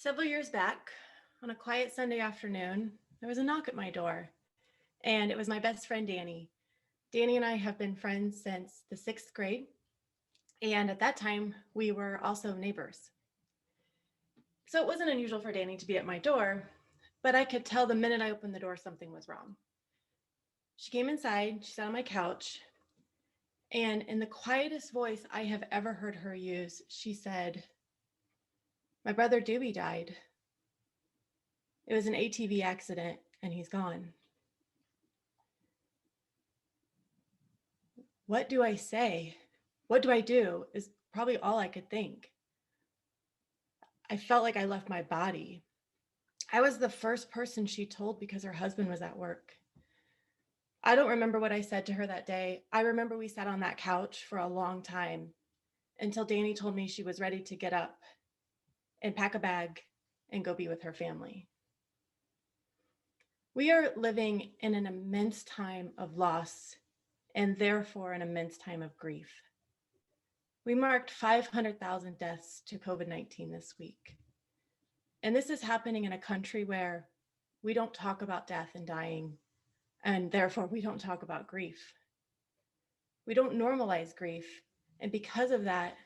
Several years back, on a quiet Sunday afternoon, there was a knock at my door, and it was my best friend, Danny. Danny and I have been friends since the sixth grade, and at that time, we were also neighbors. So it wasn't unusual for Danny to be at my door, but I could tell the minute I opened the door something was wrong. She came inside, she sat on my couch, and in the quietest voice I have ever heard her use, she said, "My brother Doobie died. It was an ATV accident, and he's gone." What do I say? What do I do? Is probably all I could think. I felt like I left my body. I was the first person she told because her husband was at work. I don't remember what I said to her that day. I remember we sat on that couch for a long time until Danny told me she was ready to get up and pack a bag and go be with her family. We are living in an immense time of loss and therefore an immense time of grief. We marked 500,000 deaths to COVID-19 this week. And this is happening in a country where we don't talk about death and dying, and therefore we don't talk about grief. We don't normalize grief. And because of that,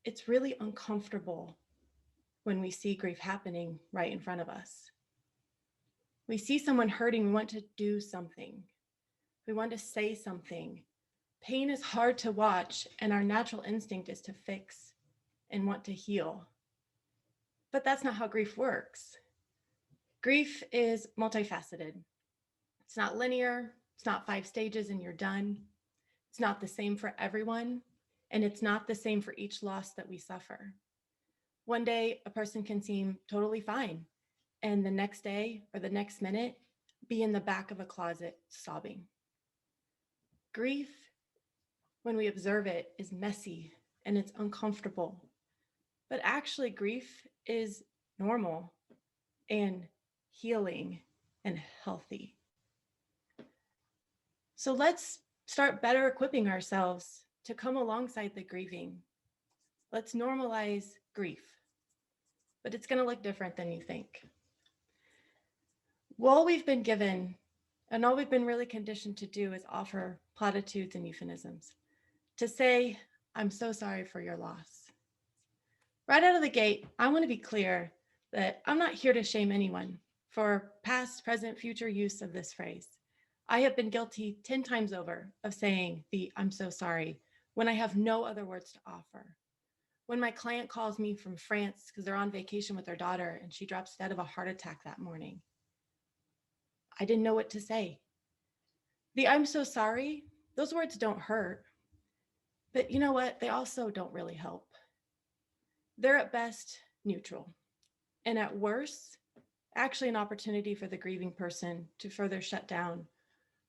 it's really uncomfortable when we see grief happening right in front of us. We see someone hurting, we want to do something. We want to say something. Pain is hard to watch, and our natural instinct is to fix and want to heal. But that's not how grief works. Grief is multifaceted. It's not linear. It's not 5 stages and you're done. It's not the same for everyone, and it's not the same for each loss that we suffer. One day, a person can seem totally fine, and the next day or the next minute, be in the back of a closet sobbing. Grief, when we observe it, is messy and it's uncomfortable. But actually, grief is normal and healing and healthy. So let's start better equipping ourselves to come alongside the grieving. Let's normalize grief, but it's going to look different than you think. All we've been given and all we've been really conditioned to do is offer platitudes and euphemisms, to say, "I'm so sorry for your loss." Right out of the gate, I want to be clear that I'm not here to shame anyone for past, present, future use of this phrase. I have been guilty 10 times over of saying the "I'm so sorry" when I have no other words to offer. When my client calls me from France because they're on vacation with their daughter and she drops dead of a heart attack that morning, I didn't know what to say. The "I'm so sorry," those words don't hurt, but you know what? They also don't really help. They're at best neutral, and at worst, actually an opportunity for the grieving person to further shut down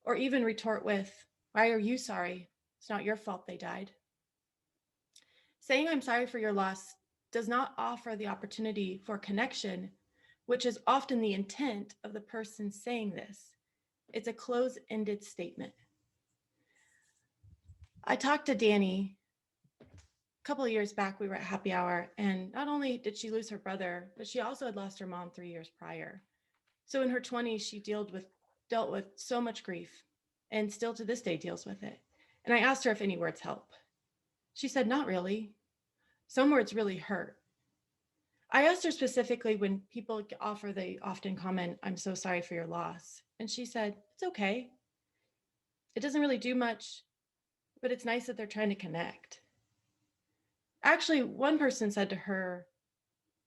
or even retort with, "Why are you sorry? It's not your fault they died." Saying "I'm sorry for your loss" does not offer the opportunity for connection, which is often the intent of the person saying this. It's a closed-ended statement. I talked to Danny a couple of years back. We were at happy hour, and not only did she lose her brother, but she also had lost her mom 3 years prior. So in her 20s, she dealt with so much grief and still to this day deals with it. And I asked her if any words help. She said, "Not really. Some words really hurt." I asked her specifically when people offer the often comment, "I'm so sorry for your loss." And she said, "It's okay. It doesn't really do much, but it's nice that they're trying to connect." Actually, one person said to her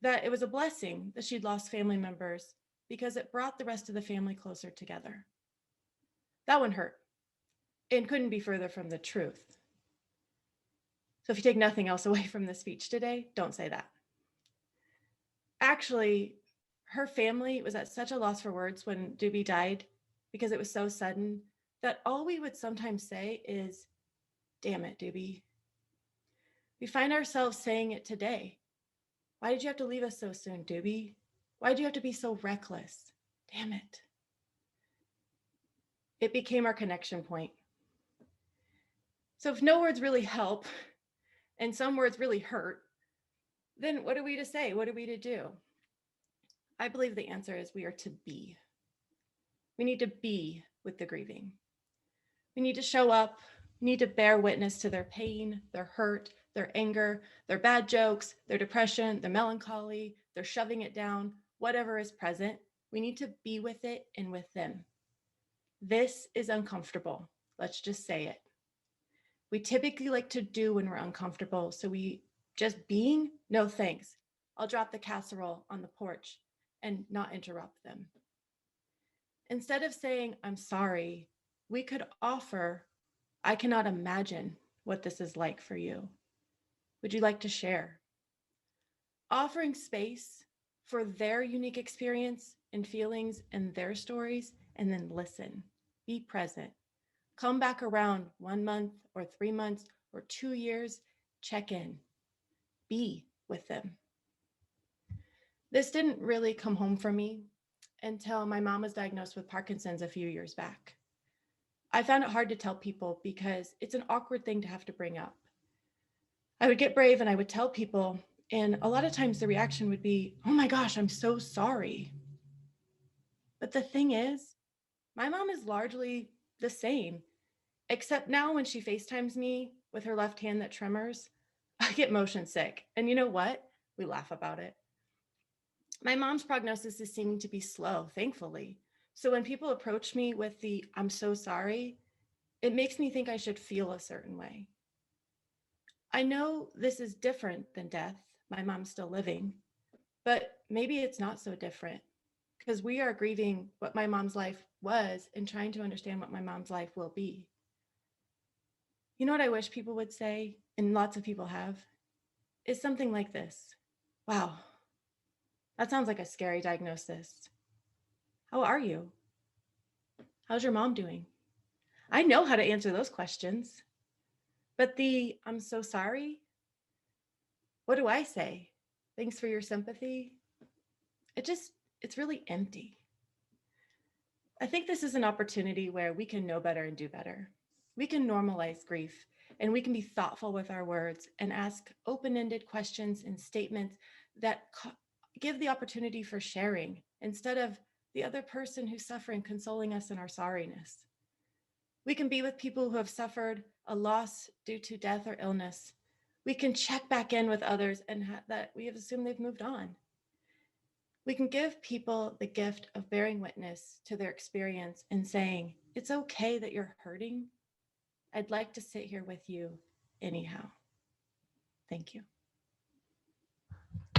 that it was a blessing that she'd lost family members because it brought the rest of the family closer together. That one hurt and couldn't be further from the truth. So if you take nothing else away from the speech today, don't say that. Actually, her family was at such a loss for words when Doobie died because it was so sudden that all we would sometimes say is, "Damn it, Doobie." We find ourselves saying it today. "Why did you have to leave us so soon, Doobie? Why did you have to be so reckless? Damn it." It became our connection point. So if no words really help and some words really hurt, then what are we to say? What are we to do? I believe the answer is we are to be. We need to be with the grieving. We need to show up. We need to bear witness to their pain, their hurt, their anger, their bad jokes, their depression, their melancholy, their shoving it down, whatever is present. We need to be with it and with them. This is uncomfortable. Let's just say it. We typically like to do when we're uncomfortable. So we just being, no thanks. I'll drop the casserole on the porch and not interrupt them. Instead of saying, I'm sorry, we could offer, I cannot imagine what this is like for you. Would you like to share? Offering space for their unique experience and feelings and their stories, and then listen, be present. Come back around 1 month or 3 months or 2 years, check in, be with them. This didn't really come home for me until my mom was diagnosed with Parkinson's a few years back. I found it hard to tell people because it's an awkward thing to have to bring up. I would get brave and I would tell people, and a lot of times the reaction would be, oh my gosh, I'm so sorry. But the thing is, my mom is largely the same, except now when she FaceTimes me with her left hand that tremors, I get motion sick. And you know what? We laugh about it. My mom's prognosis is seeming to be slow, thankfully. So when people approach me with the I'm so sorry, it makes me think I should feel a certain way. I know this is different than death. My mom's still living, but maybe it's not so different because we are grieving what my mom's life was and trying to understand what my mom's life will be. You know what I wish people would say, and lots of people have, is something like this. Wow, that sounds like a scary diagnosis. How are you? How's your mom doing? I know how to answer those questions. But the I'm so sorry, what do I say? Thanks for your sympathy. It's really empty. I think this is an opportunity where we can know better and do better. We can normalize grief and we can be thoughtful with our words and ask open-ended questions and statements that give the opportunity for sharing instead of the other person who's suffering consoling us in our sorriness. We can be with people who have suffered a loss due to death or illness. We can check back in with others and that we have assumed they've moved on. We can give people the gift of bearing witness to their experience and saying, it's okay that you're hurting. I'd like to sit here with you anyhow. Thank you.